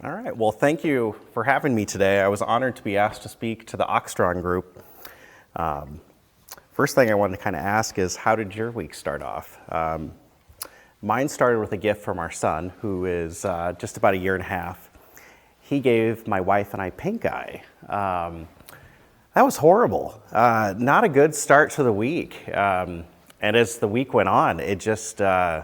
All right. Well, thank you for having me today. I was honored to be asked to speak to the Oxtron group. First thing I wanted to kind of ask is, how did your week start off? Mine started with a gift from our son, who is just about a year and a half. He gave my wife and I pink eye. That was horrible. Not a good start to the week. And as the week went on, it kind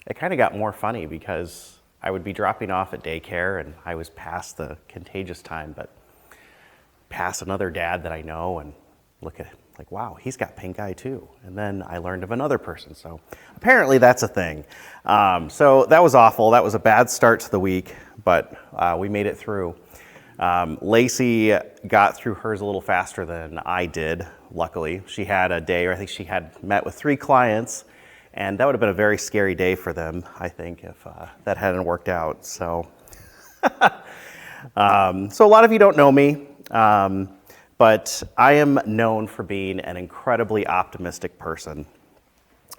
of got more funny because I would be dropping off at daycare and I was past the contagious time, but past another dad that I know and look at like, wow, he's got pink eye too. And then I learned of another person. So apparently that's a thing. So that was awful. That was a bad start to the week, but we made it through. Lacey got through hers a little faster than I did, luckily. She had a day where I think she had met with 3 clients, and that would have been a very scary day for them, I think, if that hadn't worked out. So, so a lot of you don't know me, but I am known for being an incredibly optimistic person.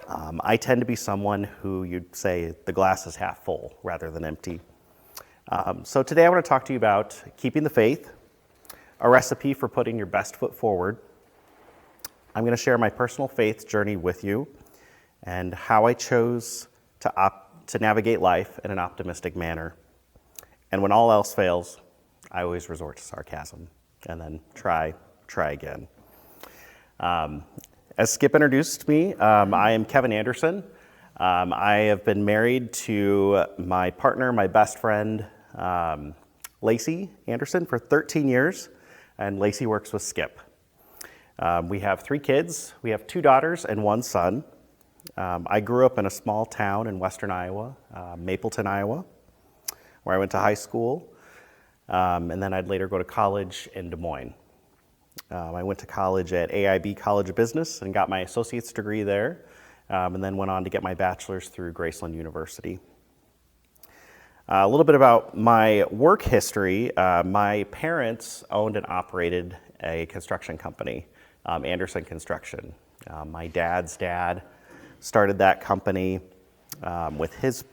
I tend to be someone who you'd say the glass is half full rather than empty. So today I want to talk to you about keeping the faith, a recipe for putting your best foot forward. I'm going to share my personal faith journey with you and how I chose to navigate life in an optimistic manner. And when all else fails, I always resort to sarcasm and then try again. As Skip introduced me, I am Kevin Anderson. I have been married to my partner, my best friend, Lacey Anderson, for 13 years, and Lacey works with Skip. We have 3 kids. We have 2 daughters and 1 son. I grew up in a small town in western Iowa, Mapleton, Iowa, where I went to high school, and then I'd later go to college in Des Moines. I went to college at AIB College of Business and got my associate's degree there, and then went on to get my bachelor's through Graceland University. A little bit about my work history. My parents owned and operated a construction company, Anderson Construction. My dad's dad started that company with his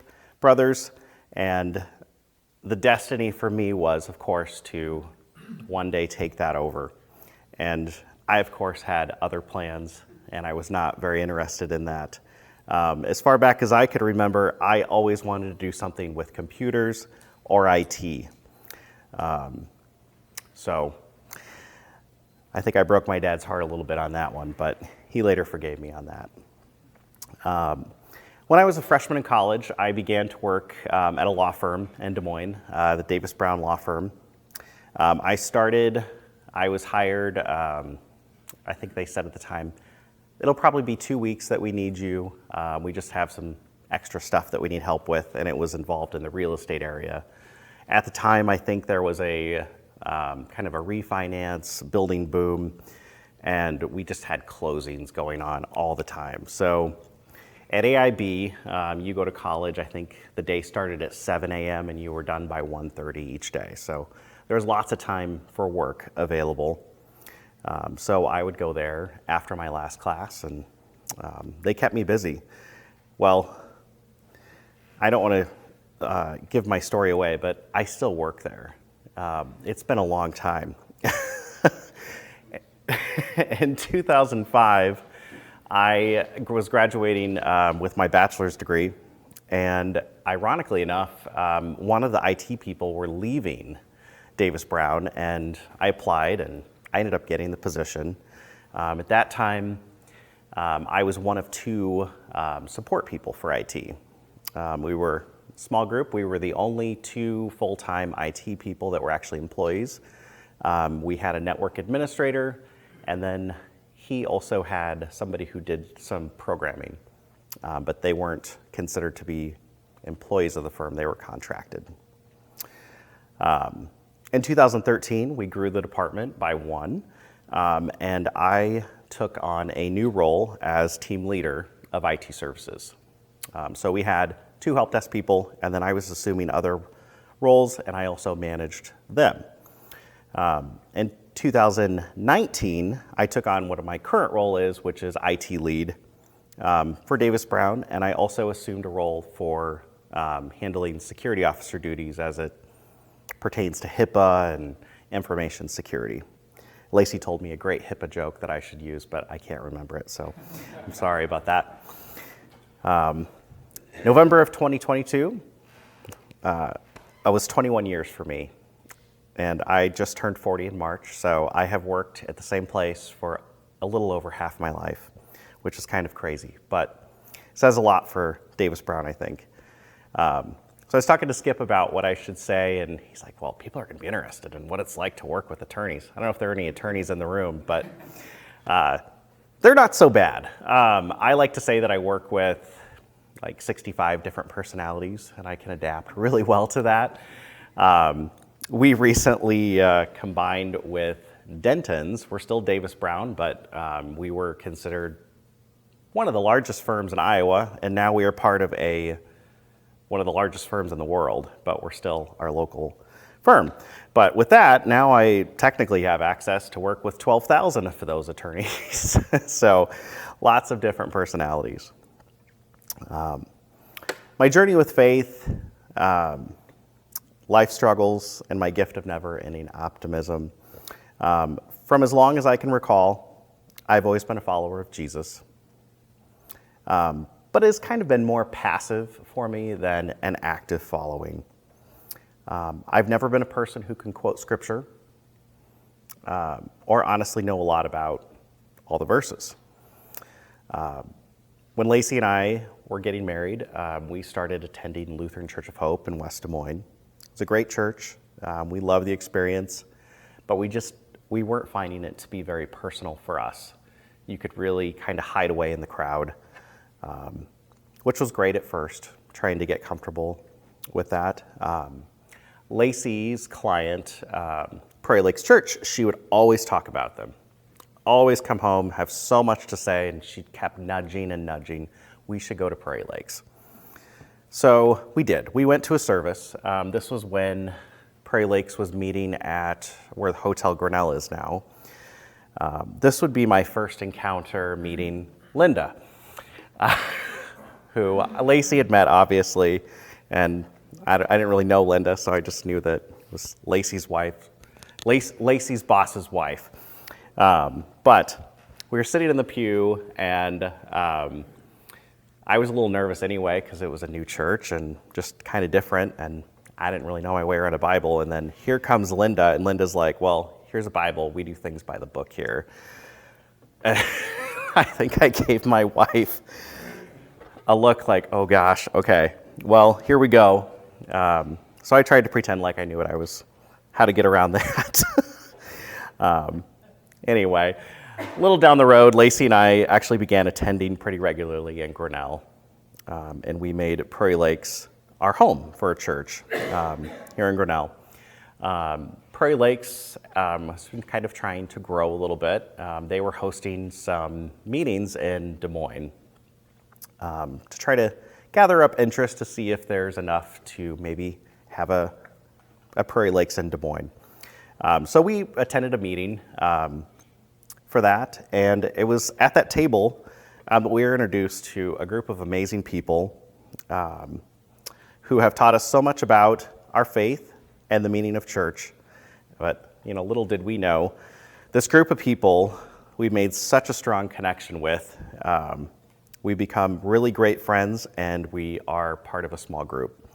brothers, and the destiny for me was, of course, to one day take that over. And I, of course, had other plans, and I was not very interested in that. As far back as I could remember, I always wanted to do something with computers or IT. So I think I broke my dad's heart a little bit on that one, but he later forgave me on that. When I was a freshman in college, I began to work at a law firm in Des Moines, the Davis Brown Law Firm. I was hired, I think they said at the time, it'll probably be 2 weeks that we need you. We just have some extra stuff that we need help with, and it was involved in the real estate area. At the time, I think there was a kind of a refinance building boom, and we just had closings going on all the time. So at AIB, you go to college, I think the day started at 7 a.m. and you were done by 1:30 each day. So there was lots of time for work available. So I would go there after my last class, and they kept me busy. Well, I don't want to give my story away, but I still work there. It's been a long time. In 2005, I was graduating with my bachelor's degree, and ironically enough, one of the IT people were leaving Davis Brown, and I applied, and I ended up getting the position. At that time, I was one of 2 support people for IT. We were a small group. We were the only 2 full-time IT people that were actually employees. We had a network administrator, and then he also had somebody who did some programming, but they weren't considered to be employees of the firm. They were contracted. In 2013, we grew the department by 1, and I took on a new role as team leader of IT services. So we had 2 help desk people, and then I was assuming other roles, and I also managed them. In 2019, I took on what my current role is, which is IT lead for Davis Brown, and I also assumed a role for handling security officer duties as it pertains to HIPAA and information security. Lacey told me a great HIPAA joke that I should use, but I can't remember it, so I'm sorry about that. November of 2022, it was 21 years for me, and I just turned 40 in March, so I have worked at the same place for a little over half my life, which is kind of crazy, but says a lot for Davis Brown, I think. So I was talking to Skip about what I should say, and he's like, well, people are going to be interested in what it's like to work with attorneys. I don't know if there are any attorneys in the room, but they're not so bad. I like to say that I work with like 65 different personalities, and I can adapt really well to that. We recently combined with Denton's. We're still Davis Brown, but we were considered one of the largest firms in Iowa, and now we are part of one of the largest firms in the world, but we're still our local firm. But with that, now I technically have access to work with 12,000 of those attorneys. So lots of different personalities. My journey with faith, life struggles, and my gift of never-ending optimism. From as long as I can recall, I've always been a follower of Jesus. But it's kind of been more passive for me than an active following. I've never been a person who can quote scripture or honestly know a lot about all the verses. When Lacey and I were getting married, we started attending Lutheran Church of Hope in West Des Moines. It's a great church. We love the experience, but we weren't finding it to be very personal for us. You could really kind of hide away in the crowd, which was great at first, trying to get comfortable with that. Lacey's client, Prairie Lakes Church, she would always talk about them. Always come home, have so much to say, and she kept nudging and nudging. We should go to Prairie Lakes. So we did. We went to a service. This was when Prairie Lakes was meeting at where the Hotel Grinnell is now. This would be my first encounter meeting Linda, who Lacey had met, obviously, and I didn't really know Linda, so I just knew that it was Lacey's wife, Lacey's boss's wife. But we were sitting in the pew, and I was a little nervous anyway because it was a new church and just kind of different, and I didn't really know my way around a Bible. And then here comes Linda, and Linda's like, well, here's a Bible. We do things by the book here. And I think I gave my wife a look like, oh gosh, okay, well, here we go. So I tried to pretend like I knew how to get around that. Anyway, a little down the road, Lacey and I actually began attending pretty regularly in Grinnell, and we made Prairie Lakes our home for a church here in Grinnell. Prairie Lakes has been kind of trying to grow a little bit. They were hosting some meetings in Des Moines to try to gather up interest to see if there's enough to maybe have a Prairie Lakes in Des Moines. So we attended a meeting for that, and it was at that table that we were introduced to a group of amazing people who have taught us so much about our faith and the meaning of church. But, little did we know, this group of people we made such a strong connection with. We become really great friends, and we are part of a small group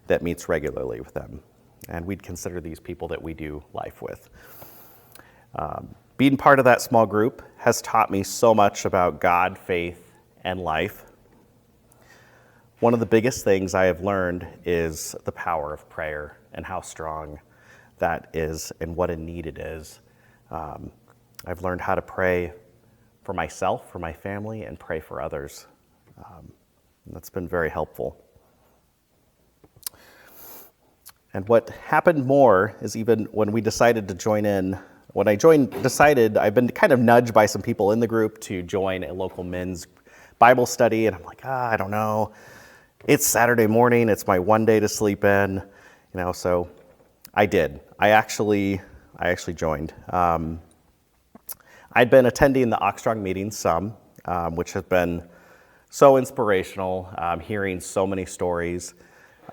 that meets regularly with them. And we'd consider these people that we do life with. Being part of that small group has taught me so much about God, faith, and life. One of the biggest things I have learned is the power of prayer and how strong that is and what a need it is. I've learned how to pray for myself, for my family, and pray for others. That's been very helpful. And what happened more is even when we decided to join in, I've been kind of nudged by some people in the group to join a local men's Bible study, and I'm like, I don't know. It's Saturday morning, it's my one day to sleep in, so I did. I actually joined. I'd been attending the Oxstrong meetings some, which has been so inspirational, hearing so many stories.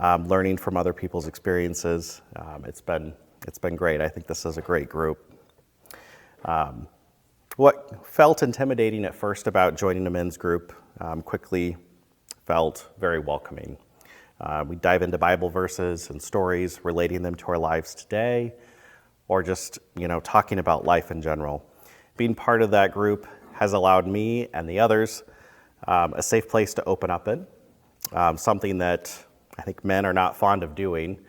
learning from other people's experiences. It's been great. I think this is a great group. What felt intimidating at first about joining a men's group quickly felt very welcoming. We dive into Bible verses and stories, relating them to our lives today, or just, talking about life in general. Being part of that group has allowed me and the others a safe place to open up in, something that I think men are not fond of doing,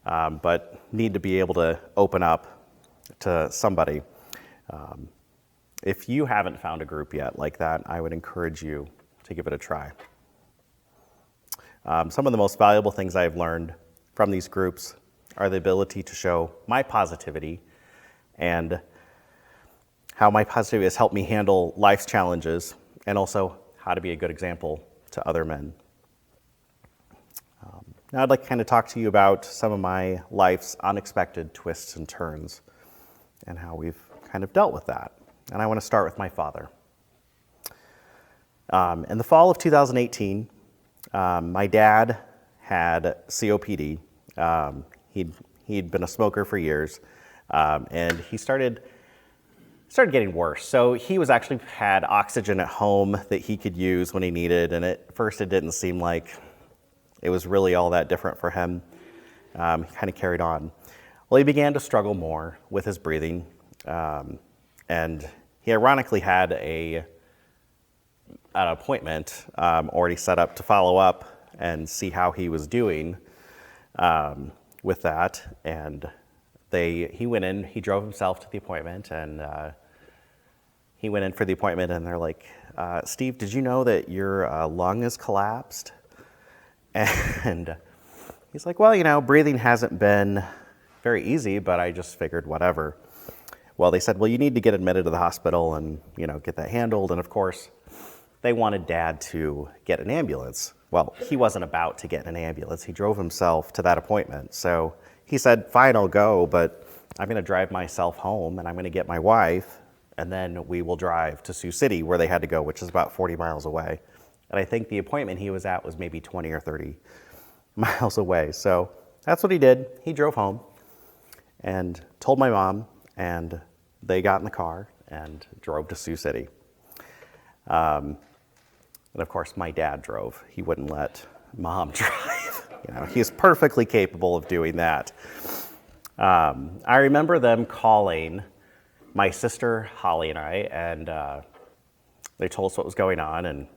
but need to be able to open up to somebody. If you haven't found a group yet like that, I would encourage you to give it a try. Some of the most valuable things I've learned from these groups are the ability to show my positivity and how my positivity has helped me handle life's challenges, and also how to be a good example to other men. Now I'd like to kind of talk to you about some of my life's unexpected twists and turns and how we've kind of dealt with that. And I want to start with my father. In the fall of 2018, my dad had COPD. He'd been a smoker for years, and he started getting worse. So he was actually had oxygen at home that he could use when he needed, and at first it didn't seem like it was really all that different for him. He kind of carried on. Well, he began to struggle more with his breathing, and he ironically had an appointment already set up to follow up and see how he was doing with that. And he went in, he drove himself to the appointment, and he went in for the appointment, and they're like, Steve, did you know that your lung is collapsed? And he's like, well, breathing hasn't been very easy, but I just figured whatever. Well, they said, well, you need to get admitted to the hospital and, get that handled. And of course, they wanted Dad to get an ambulance. Well, he wasn't about to get an ambulance. He drove himself to that appointment. So he said, fine, I'll go, but I'm going to drive myself home, and I'm going to get my wife, and then we will drive to Sioux City, where they had to go, which is about 40 miles away. And I think the appointment he was at was maybe 20 or 30 miles away. So that's what he did. He drove home and told my mom, and they got in the car and drove to Sioux City. And of course, my dad drove. He wouldn't let Mom drive. He's perfectly capable of doing that. I remember them calling my sister Holly and I, and they told us what was going on, and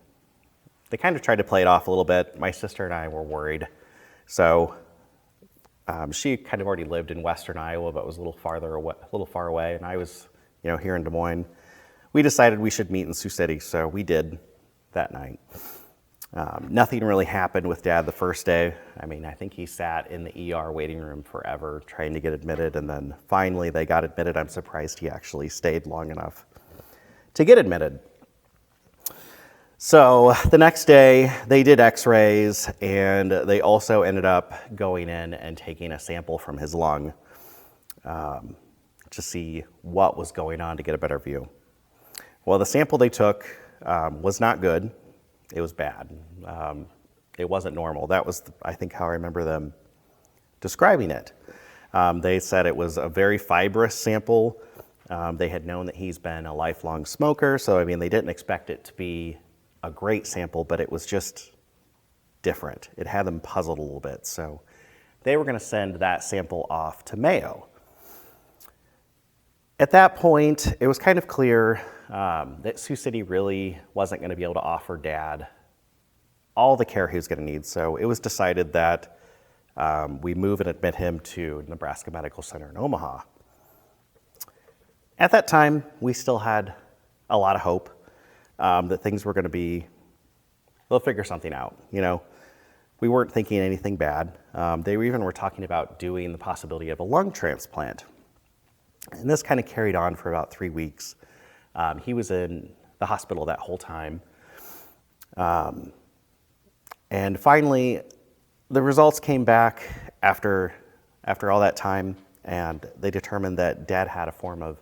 they kind of tried to play it off a little bit. My sister and I were worried. So she kind of already lived in western Iowa, but was a little far away, and I was, here in Des Moines. We decided we should meet in Sioux City, so we did that night. Nothing really happened with Dad the first day. I think he sat in the ER waiting room forever trying to get admitted, and then finally they got admitted. I'm surprised he actually stayed long enough to get admitted. So the next day they did x-rays, and they also ended up going in and taking a sample from his lung to see what was going on to get a better view. Well, the sample they took was not good. It was bad. It wasn't normal. That was, I think, how I remember them describing it. They said it was a very fibrous sample. They had known that he's been a lifelong smoker, so they didn't expect it to be a great sample, but it was just different. It had them puzzled a little bit. So they were going to send that sample off to Mayo. At that point, it was kind of clear that Sioux City really wasn't going to be able to offer Dad all the care he was going to need. So it was decided that we move and admit him to Nebraska Medical Center in Omaha. At that time, we still had a lot of hope that things were going to they'll figure something out. We weren't thinking anything bad. They even were talking about doing the possibility of a lung transplant. And this kind of carried on for about 3 weeks. He was in the hospital that whole time. And finally, the results came back after all that time, and they determined that Dad had a form of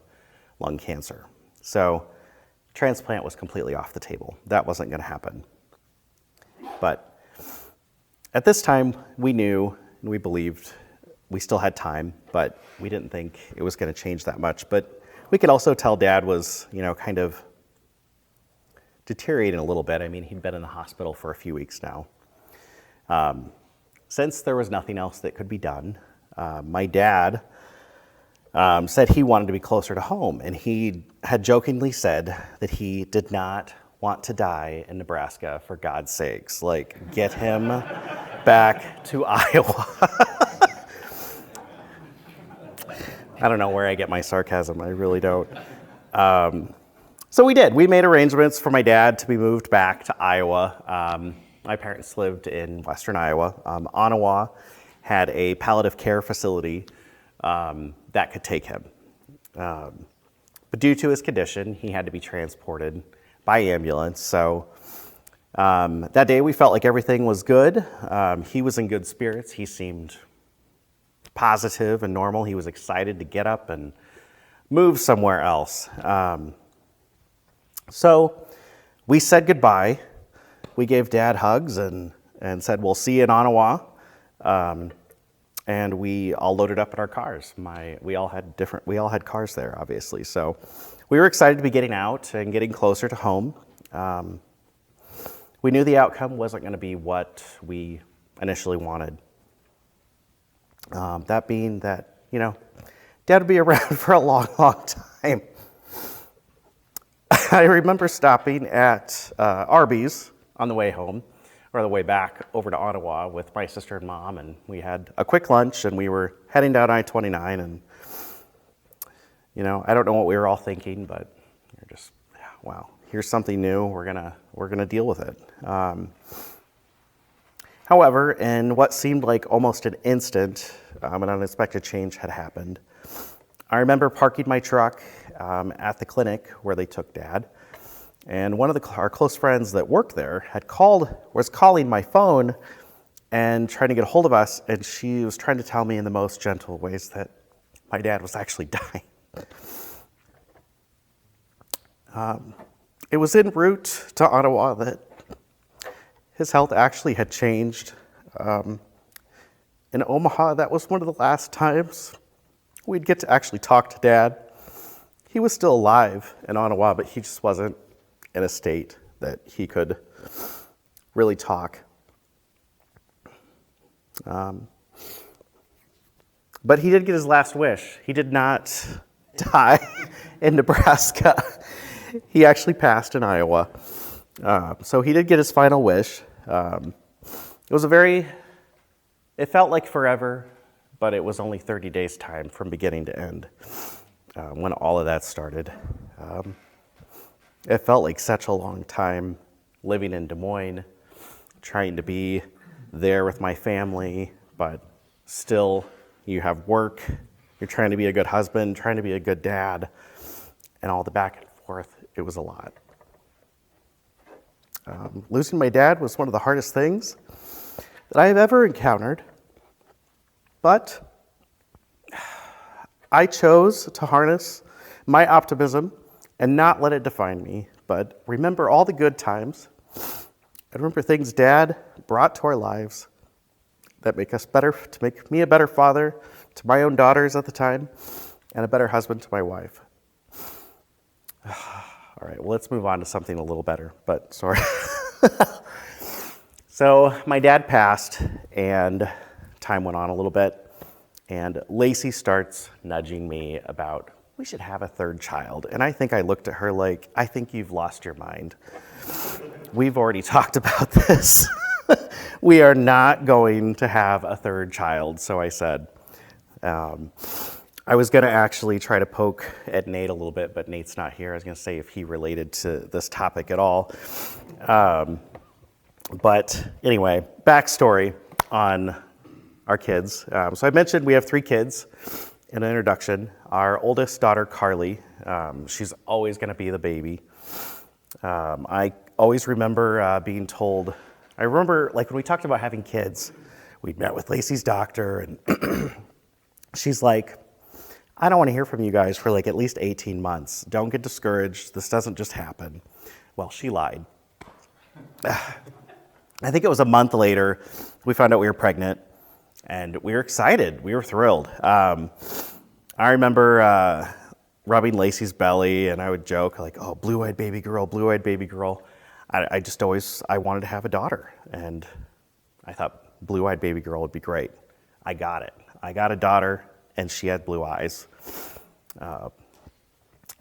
lung cancer. So transplant was completely off the table. That wasn't going to happen. But At this time, we knew and we believed we still had time, but we didn't think it was going to change that much. But we could also tell Dad was, kind of deteriorating a little bit. I mean, he'd been in the hospital for a few weeks now. Since there was nothing else that could be done, my dad said he wanted to be closer to home, and he had jokingly said that he did not want to die in Nebraska, for God's sakes. Like, get him back to Iowa. I don't know where I get my sarcasm. I really don't. So we did. We made arrangements for my dad to be moved back to Iowa. My parents lived in western Iowa. Ottawa had a palliative care facility that could take him. But due to his condition, he had to be transported by ambulance. So that day we felt like everything was good. He was in good spirits. He seemed positive and normal. He was excited to get up and move somewhere else. So we said goodbye. We gave Dad hugs and said, we'll see you in Ottawa. And we all loaded up in our cars. We all had cars there, obviously. So we were excited to be getting out and getting closer to home. We knew the outcome wasn't going to be what we initially wanted. That being that, Dad would be around for a long, long time. I remember stopping at Arby's on the way home, or the way back over to Ottawa with my sister and Mom, and we had a quick lunch, and we were heading down I-29, and, I don't know what we were all thinking, but you're just, wow, here's something new, we're gonna deal with it. However, in what seemed like almost an instant, an unexpected change had happened. I remember parking my truck at the clinic where they took Dad, and one of our close friends that worked there was calling my phone and trying to get a hold of us, and she was trying to tell me in the most gentle ways that my dad was actually dying. It was en route to Ottawa that his health actually had changed. In Omaha, that was one of the last times we'd get to actually talk to Dad. He was still alive in Ottawa, but he just wasn't in a state that he could really talk. But he did get his last wish. He did not die in Nebraska. He actually passed in Iowa. So he did get his final wish. It felt like forever, but it was only 30 days' time from beginning to end when all of that started. It felt like such a long time living in Des Moines, trying to be there with my family, but still you have work, you're trying to be a good husband, trying to be a good dad, and all the back and forth. It was a lot. Losing my dad was one of the hardest things that I have ever encountered, but I chose to harness my optimism and not let it define me, but remember all the good times. I remember things Dad brought to our lives that make us better, to make me a better father to my own daughters at the time, and a better husband to my wife. All right, well, let's move on to something a little better, but sorry. So my dad passed, and time went on a little bit, and Lacey starts nudging me about, we should have a third child. And I think I looked at her like, I think you've lost your mind. We've already talked about this. We are not going to have a third child. So I said, I was going to actually try to poke at Nate a little bit, but Nate's not here. I was going to say if he related to this topic at all. But anyway, backstory on our kids. So I mentioned we have 3 kids in an introduction. Our oldest daughter, Carly, she's always going to be the baby. I always remember being told, I remember like when we talked about having kids, we'd met with Lacey's doctor, and she's like, I don't want to hear from you guys for like at least 18 months. Don't get discouraged. This doesn't just happen. Well, she lied. I think it was a month later, we found out we were pregnant, and we were excited. We were thrilled. I remember rubbing Lacey's belly, and I would joke like, "Oh, blue-eyed baby girl, blue-eyed baby girl." I just always, I wanted to have a daughter, and I thought blue-eyed baby girl would be great. I got it. I got a daughter, and she had blue eyes.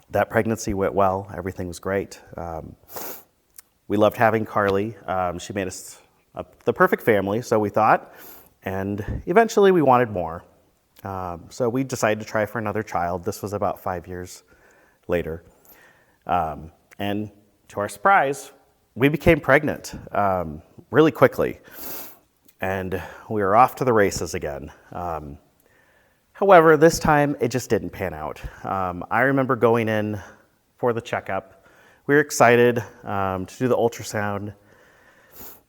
That pregnancy went well. Everything was great. We loved having Carly. She made us the perfect family, so we thought, and eventually we wanted more. So we decided to try for another child. This was about 5 years later. And to our surprise, we became pregnant really quickly. And we were off to the races again. However, this time it just didn't pan out. I remember going in for the checkup. We were excited to do the ultrasound,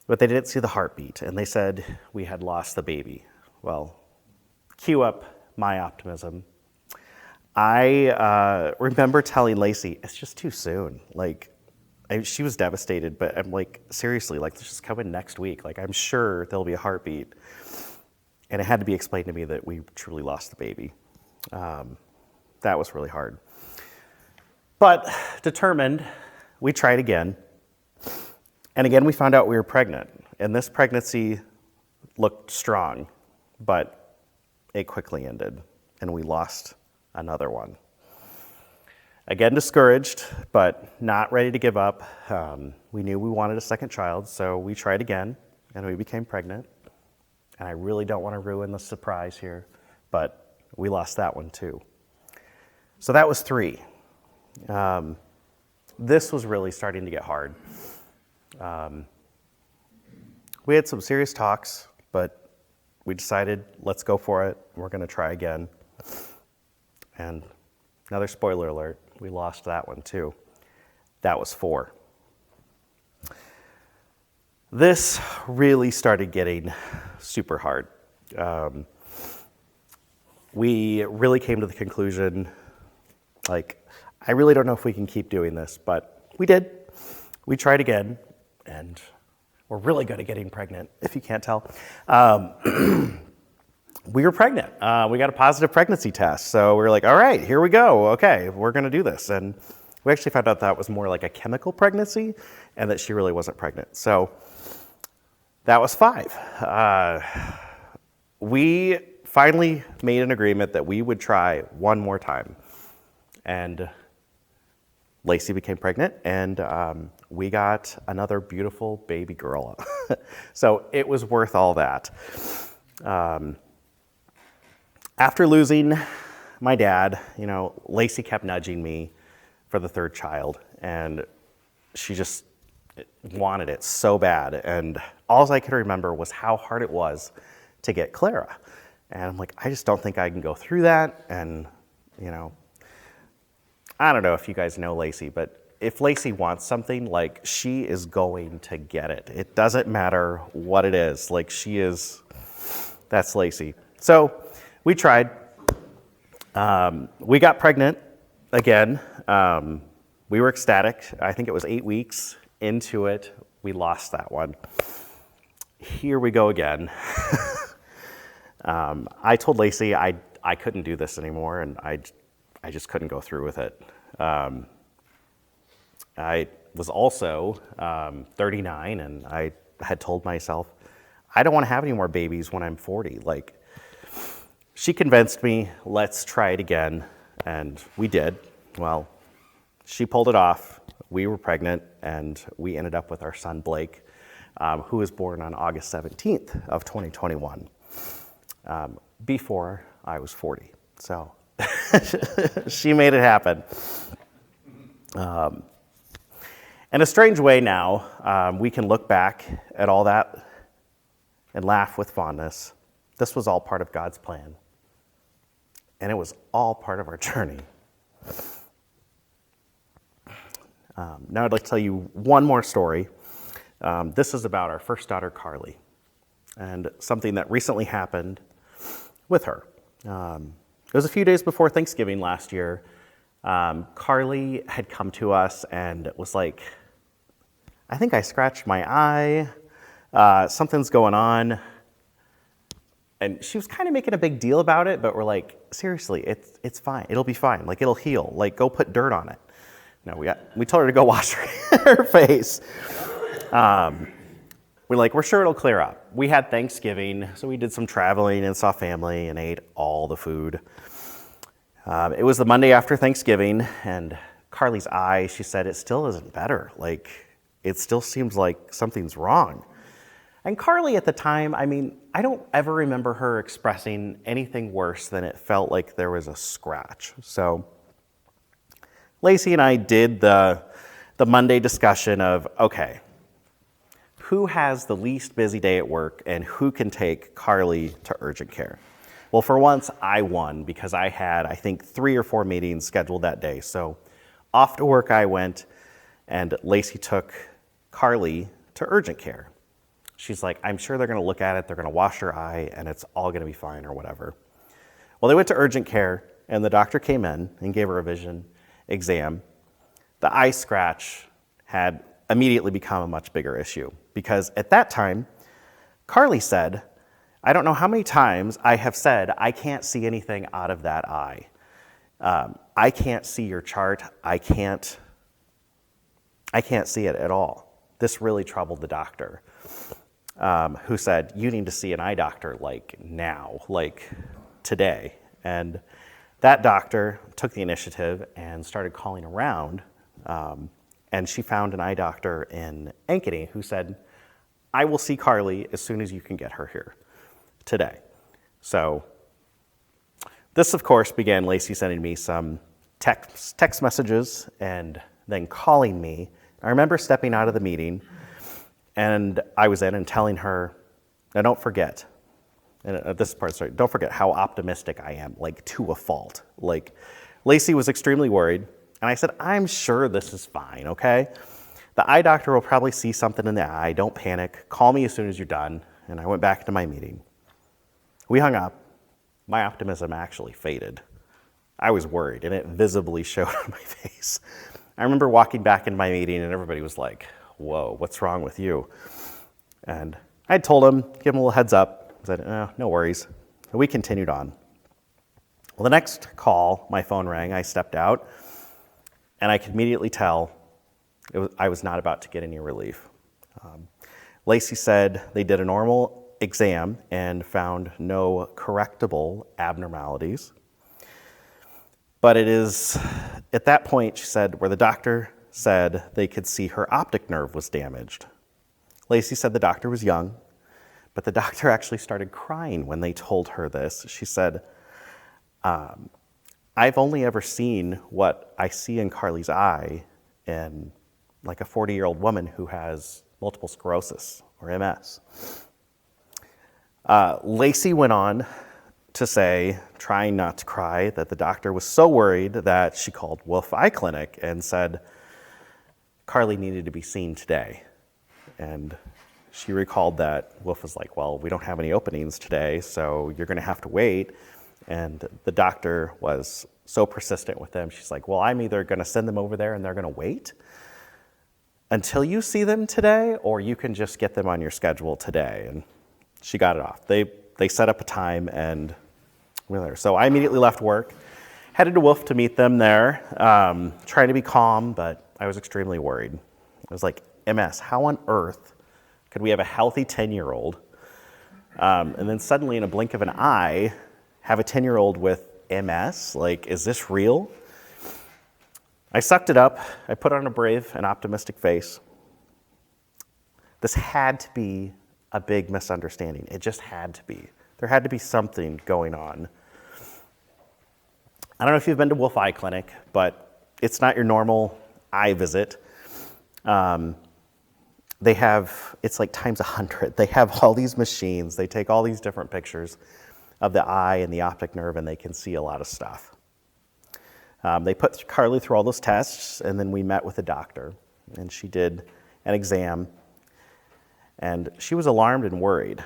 but they didn't see the heartbeat, and they said we had lost the baby. Well, cue up my optimism. I remember telling Lacey, it's just too soon. She was devastated, but I'm like, seriously, let's just come in next week. I'm sure there'll be a heartbeat. And it had to be explained to me that we truly lost the baby. That was really hard. But determined, we tried again. And again, we found out we were pregnant. And this pregnancy looked strong, but it quickly ended, and we lost another one. Again, discouraged, but not ready to give up. We knew we wanted a second child, so we tried again, and we became pregnant. And I really don't want to ruin the surprise here, but we lost that one too. So that was 3. This was really starting to get hard. We had some serious talks, but we decided, let's go for it. We're going to try again. And another spoiler alert, we lost that one too. That was 4. This really started getting super hard. We really came to the conclusion, I really don't know if we can keep doing this, but we did. We tried again, and we're really good at getting pregnant, if you can't tell. We were pregnant. We got a positive pregnancy test. So we were like, all right, here we go. Okay, we're going to do this. And we actually found out that was more like a chemical pregnancy and that she really wasn't pregnant. So that was 5. We finally made an agreement that we would try one more time. And Lacey became pregnant, and we got another beautiful baby girl. So it was worth all that. After losing my dad, Lacey kept nudging me for the 3rd child, and she just wanted it so bad. And all I could remember was how hard it was to get Clara. And I'm like, I just don't think I can go through that. And, I don't know if you guys know Lacey, but if Lacey wants something, she is going to get it. It doesn't matter what it is. That's Lacey. So we tried. We got pregnant again. We were ecstatic. I think it was 8 weeks into it. We lost that one. Here we go again. I told Lacey I couldn't do this anymore, and I just couldn't go through with it. I was also 39, and I had told myself, I don't want to have any more babies when I'm 40. She convinced me, let's try it again, and we did. Well, she pulled it off. We were pregnant, and we ended up with our son, Blake, who was born on August 17th of 2021, before I was 40. So she made it happen. In a strange way now, we can look back at all that and laugh with fondness. This was all part of God's plan. And it was all part of our journey. Now I'd like to tell you one more story. This is about our first daughter, Carly, and something that recently happened with her. It was a few days before Thanksgiving last year. Carly had come to us and was like, I think I scratched my eye. Something's going on. And she was kind of making a big deal about it, but we're like, seriously, it's fine. It'll be fine. Like, it'll heal. Like, go put dirt on it. No, we told her to go wash her face. We're sure it'll clear up. We had Thanksgiving, so we did some traveling and saw family and ate all the food. It was the Monday after Thanksgiving, and Carly's eye, she said, it still isn't better. Like, it still seems like something's wrong. And Carly at the time, I don't ever remember her expressing anything worse than it felt like there was a scratch. So Lacey and I did the Monday discussion of, okay, who has the least busy day at work and who can take Carly to urgent care? Well, for once, I won because I had, I think, 3 or 4 meetings scheduled that day. So off to work I went, and Lacey took Carly to urgent care. She's like, I'm sure they're going to look at it, they're going to wash her eye, and it's all going to be fine or whatever. Well, they went to urgent care, and the doctor came in and gave her a vision exam. The eye scratch had immediately become a much bigger issue because at that time, Carly said, I don't know how many times I have said, I can't see anything out of that eye. I can't see your chart. I can't see it at all. This really troubled the doctor. Who said, you need to see an eye doctor like now, like today. And that doctor took the initiative and started calling around, and she found an eye doctor in Ankeny who said, I will see Carly as soon as you can get her here today. So this, of course, began Lacey sending me some text messages and then calling me. I remember stepping out of the meeting, and I was in and telling her, now don't forget, and this part, sorry, don't forget how optimistic I am, like to a fault. Like, Lacey was extremely worried, and I said, I'm sure this is fine, okay? The eye doctor will probably see something in the eye, don't panic, call me as soon as you're done, and I went back into my meeting. We hung up. My optimism actually faded. I was worried, and it visibly showed on my face. I remember walking back in my meeting, and everybody was like, whoa, what's wrong with you? And I told him, give him a little heads up. I said, no worries. And we continued on. Well, the next call, my phone rang, I stepped out, and I could immediately tell I was not about to get any relief. Lacey said they did a normal exam and found no correctable abnormalities. But it is at that point, she said, where the doctor said they could see her optic nerve was damaged. Lacey said the doctor was young, but the doctor actually started crying when they told her this. She said, I've only ever seen what I see in Carly's eye in like a 40-year-old woman who has multiple sclerosis or MS. Lacey went on to say, trying not to cry, that the doctor was so worried that she called Wolf Eye Clinic and said Carly needed to be seen today. And she recalled that Wolf was like, well, we don't have any openings today, so you're going to have to wait. And the doctor was so persistent with them. She's like, well, I'm either going to send them over there and they're going to wait until you see them today, or you can just get them on your schedule today. And she got it off. They set up a time and we were there. So I immediately left work, headed to Wolf to meet them there, trying to be calm, but I was extremely worried. I was like, MS, how on earth could we have a healthy 10-year-old and then suddenly in a blink of an eye have a 10-year-old with MS? Like, is this real? I sucked it up. I put on a brave and optimistic face. This had to be a big misunderstanding. It just had to be. There had to be something going on. I don't know if you've been to Wolf Eye Clinic, but it's not your normal eye visit. They have, it's like times 100. They have all these machines. They take all these different pictures of the eye and the optic nerve, and they can see a lot of stuff. They put Carly through all those tests, and then we met with the doctor, and she did an exam, and she was alarmed and worried.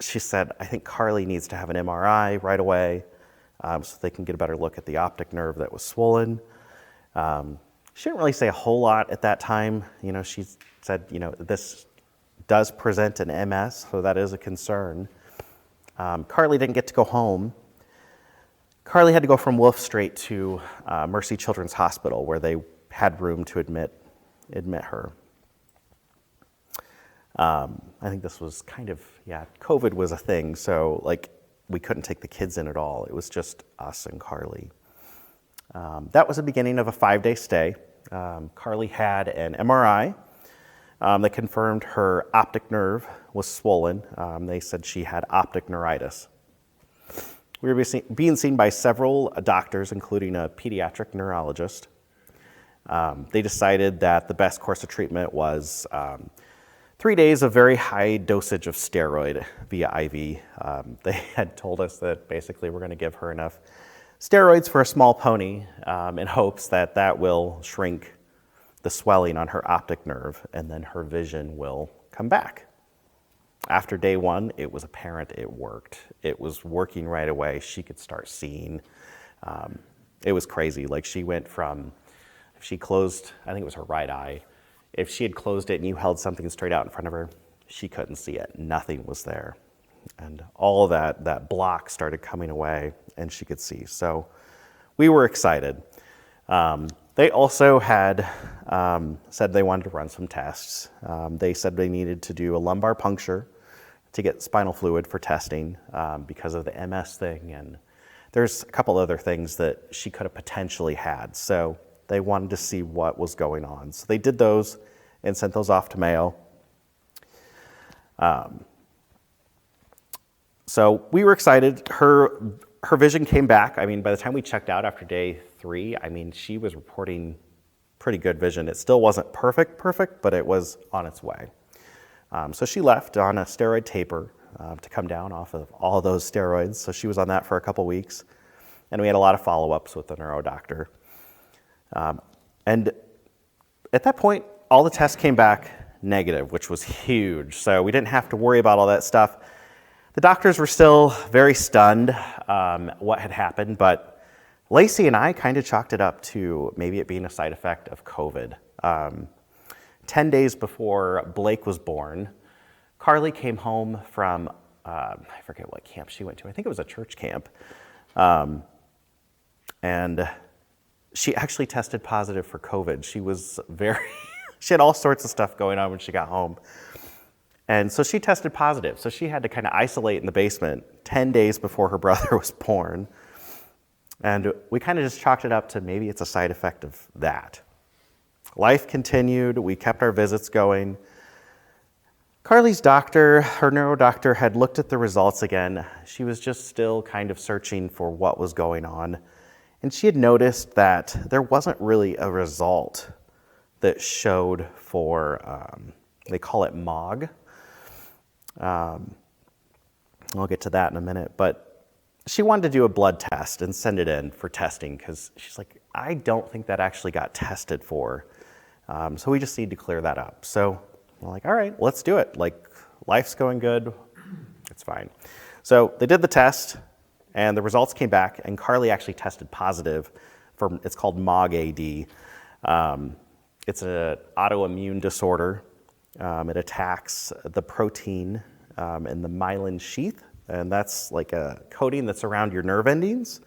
She said, I think Carly needs to have an MRI right away so they can get a better look at the optic nerve that was swollen. She didn't really say a whole lot at that time. You know, she said, you know, this does present an MS, so that is a concern. Carly didn't get to go home. Carly had to go from Wolf straight to Mercy Children's Hospital, where they had room to admit her. I think this was kind of, COVID was a thing, so like we couldn't take the kids in at all. It was just us and Carly. That was the beginning of a 5-day stay. Carly had an MRI that confirmed her optic nerve was swollen. They said she had optic neuritis. We were being seen by several doctors, including a pediatric neurologist. They decided that the best course of treatment was 3 days of very high dosage of steroid via IV. They had told us that basically we're going to give her enough steroids for a small pony in hopes that that will shrink the swelling on her optic nerve, and then her vision will come back. After day 1, it was apparent it worked. It was working right away. She could start seeing. It was crazy. Like she went from, if she closed, I think it was her right eye, if she had closed it and you held something straight out in front of her, she couldn't see it. Nothing was there. And all of that block started coming away and she could see. So we were excited. They also had said they wanted to run some tests. They said they needed to do a lumbar puncture to get spinal fluid for testing because of the MS thing. And there's a couple other things that she could have potentially had. So they wanted to see what was going on. So they did those and sent those off to Mayo. So we were excited. Her vision came back. I mean, by the time we checked out after day 3, I mean, she was reporting pretty good vision. It still wasn't perfect, but it was on its way. So she left on a steroid taper to come down off of all of those steroids. So she was on that for a couple weeks. And we had a lot of follow-ups with the neuro doctor. And at that point, all the tests came back negative, which was huge. So we didn't have to worry about all that stuff. The doctors were still very stunned what had happened, but Lacey and I kind of chalked it up to maybe it being a side effect of COVID. 10 days before Blake was born, Carly came home from, I forget what camp she went to. I think it was a church camp. And she actually tested positive for COVID. She was she had all sorts of stuff going on when she got home. And so she tested positive. So she had to kind of isolate in the basement 10 days before her brother was born. And we kind of just chalked it up to maybe it's a side effect of that. Life continued. We kept our visits going. Carly's doctor, her neuro doctor, had looked at the results again. She was just still kind of searching for what was going on. And she had noticed that there wasn't really a result that showed for, they call it MOG. I'll get to that in a minute. But she wanted to do a blood test and send it in for testing because she's like, I don't think that actually got tested for. So we just need to clear that up. So we're like, all right, let's do it. Like, life's going good. It's fine. So they did the test, and the results came back, and Carly actually tested positive for, it's called MOG-AD. It's an autoimmune disorder. It attacks the protein in the myelin sheath, and that's like a coating that's around your nerve endings.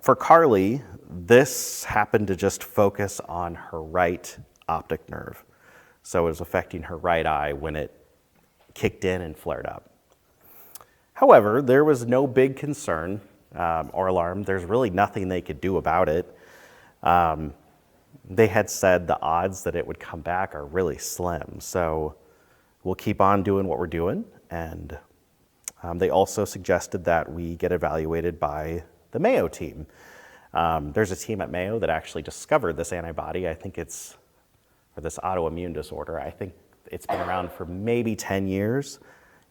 For Carly, this happened to just focus on her right optic nerve. So it was affecting her right eye when it kicked in and flared up. However, there was no big concern or alarm. There's really nothing they could do about it. They had said the odds that it would come back are really slim. So we'll keep on doing what we're doing. And they also suggested that we get evaluated by the Mayo team. There's a team at Mayo that actually discovered this antibody. I think it's for this autoimmune disorder. I think it's been around for maybe 10 years.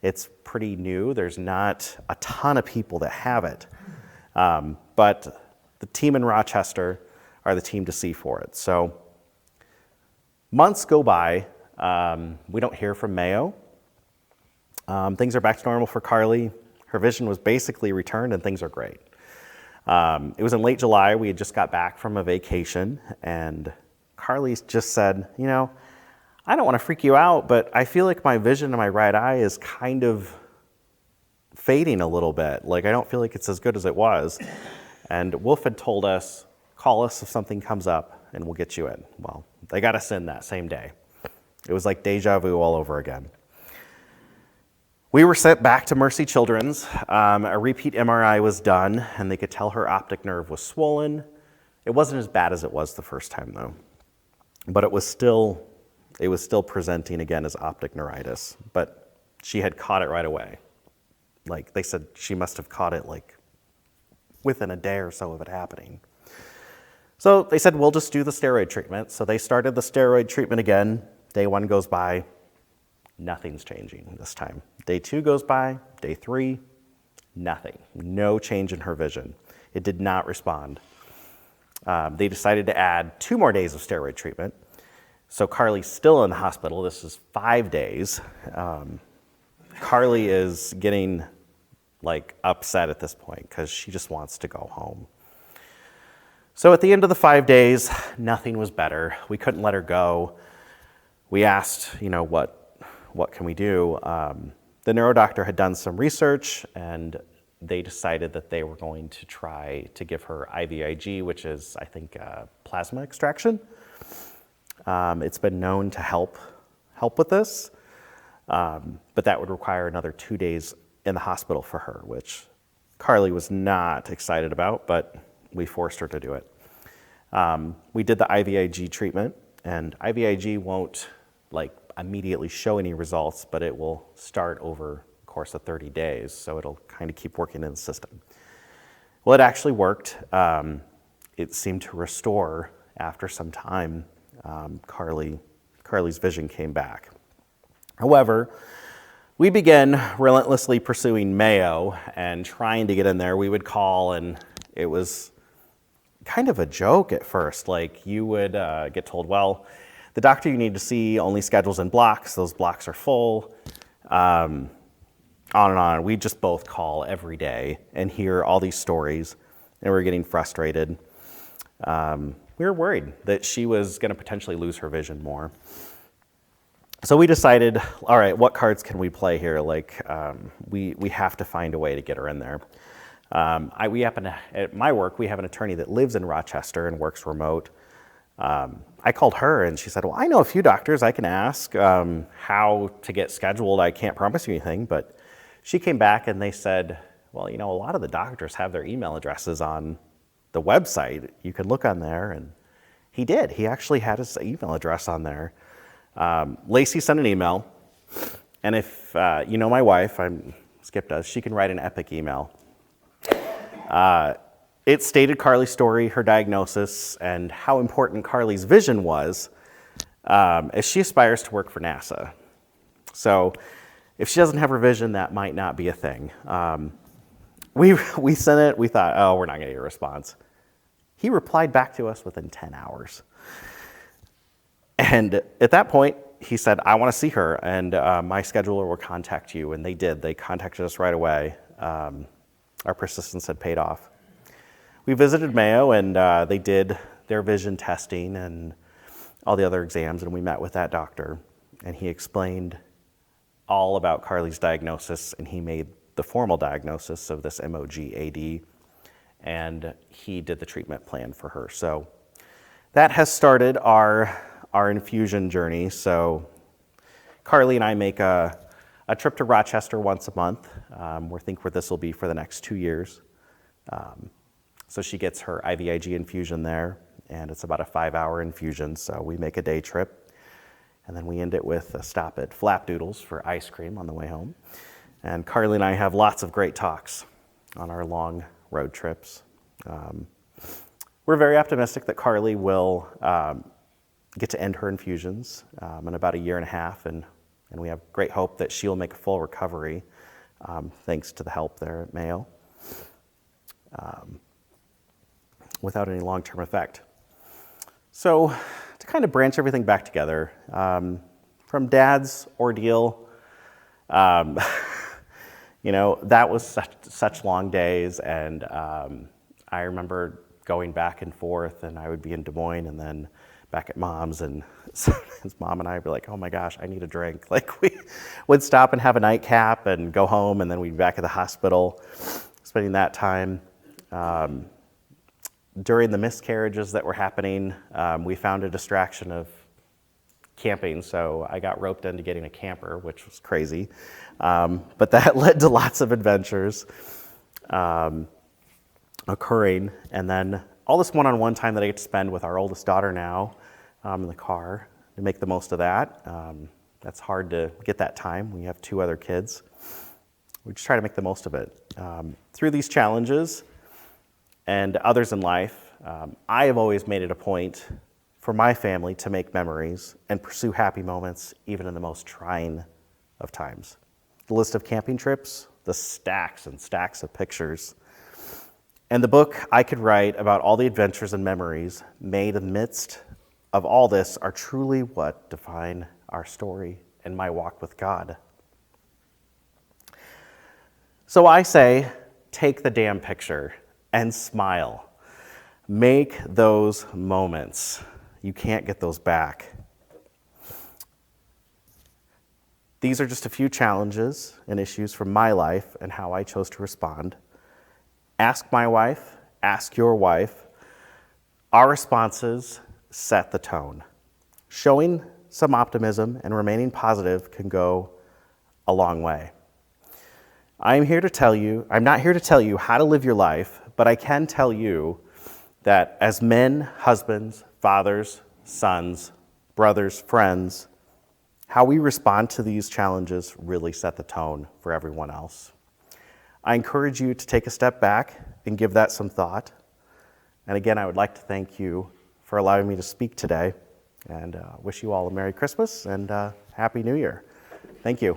It's pretty new. There's not a ton of people that have it. But the team in Rochester are the team to see for it. So months go by. We don't hear from Mayo. Things are back to normal for Carly. Her vision was basically returned and things are great. It was in late July. We had just got back from a vacation and Carly just said, I don't want to freak you out, but I feel like my vision in my right eye is kind of fading a little bit. Like, I don't feel like it's as good as it was. And Wolf had told us, call us if something comes up and we'll get you in. Well, they got us in that same day. It was like deja vu all over again. We were sent back to Mercy Children's. A repeat MRI was done, and they could tell her optic nerve was swollen. It wasn't as bad as it was the first time, though. But it was still presenting again as optic neuritis. But she had caught it right away. Like, they said she must have caught it like within a day or so of it happening. So they said, we'll just do the steroid treatment. So they started the steroid treatment again. Day 1 goes by. Nothing's changing this time. Day 2 goes by. Day 3, nothing. No change in her vision. It did not respond. They decided to add 2 more days of steroid treatment. So Carly's still in the hospital. This is 5 days. Carly is getting like upset at this point because she just wants to go home. So at the end of the 5 days, nothing was better. We couldn't let her go. We asked, what can we do? The neurodoctor had done some research, and they decided that they were going to try to give her IVIG, which is, I think, plasma extraction. It's been known to help with this, but that would require another 2 days in the hospital for her, which Carly was not excited about, but we forced her to do it. We did the IVIG treatment, and IVIG won't immediately show any results, but it will start over the course of 30 days, so it'll kind of keep working in the system. Well, it actually worked. It seemed to restore after some time. Carly's vision came back. However, we began relentlessly pursuing Mayo and trying to get in there. We would call, and it was kind of a joke at first. Like, you would get told, well, the doctor you need to see only schedules in blocks. Those blocks are full. On and on. We just both call every day and hear all these stories, and we're getting frustrated. We were worried that she was going to potentially lose her vision more. So we decided, all right, what cards can we play here? We have to find a way to get her in there. At my work, we have an attorney that lives in Rochester and works remote. I called her and she said, well, I know a few doctors I can ask how to get scheduled. I can't promise you anything, but she came back and they said, well, a lot of the doctors have their email addresses on the website. You can look on there, and he did. He actually had his email address on there. Lacey sent an email, and if my wife, Skip does, she can write an epic email. It stated Carly's story, her diagnosis, and how important Carly's vision was as she aspires to work for NASA. So if she doesn't have her vision, that might not be a thing. We sent it. We thought, oh, we're not going to get a response. He replied back to us within 10 hours. And at that point, he said, I want to see her, and my scheduler will contact you. And they did. They contacted us right away. Our persistence had paid off. We visited Mayo, and they did their vision testing and all the other exams, and we met with that doctor. And he explained all about Carly's diagnosis, and he made the formal diagnosis of this MOGAD, and he did the treatment plan for her. So that has started our infusion journey. So Carly and I make a trip to Rochester once a month. We think where this will be for the next 2 years. So she gets her IVIG infusion there, and it's about a 5-hour infusion. So we make a day trip, and then we end it with a stop at Flapdoodles for ice cream on the way home. And Carly and I have lots of great talks on our long road trips. We're very optimistic that Carly will get to end her infusions in about 1.5 years, and we have great hope that she'll make a full recovery thanks to the help there at Mayo without any long-term effect. So to kind of branch everything back together, from Dad's ordeal, that was such long days, and I remember going back and forth, and I would be in Des Moines, and then back at mom's, and his mom and I would be like, oh my gosh, I need a drink. Like we would stop and have a nightcap and go home, and then we'd be back at the hospital, spending that time. During the miscarriages that were happening, we found a distraction of camping, so I got roped into getting a camper, which was crazy. But that led to lots of adventures occurring, and then all this one-on-one time that I get to spend with our oldest daughter now in the car, to make the most of that. That's hard to get that time when you have 2 other kids. We just try to make the most of it. Through these challenges and others in life, I have always made it a point for my family to make memories and pursue happy moments, even in the most trying of times. The list of camping trips, the stacks and stacks of pictures, and the book I could write about all the adventures and memories made in the midst of all this are truly what define our story and my walk with God. So I say, take the damn picture and smile. Make those moments. You can't get those back. These are just a few challenges and issues from my life and how I chose to respond. Ask my wife, ask your wife. Our responses set the tone. Showing some optimism and remaining positive can go a long way. I'm not here to tell you how to live your life, but I can tell you that as men, husbands, fathers, sons, brothers, friends, how we respond to these challenges really set the tone for everyone else. I encourage you to take a step back and give that some thought. And again, I would like to thank you for allowing me to speak today, and wish you all a Merry Christmas and Happy New Year. Thank you.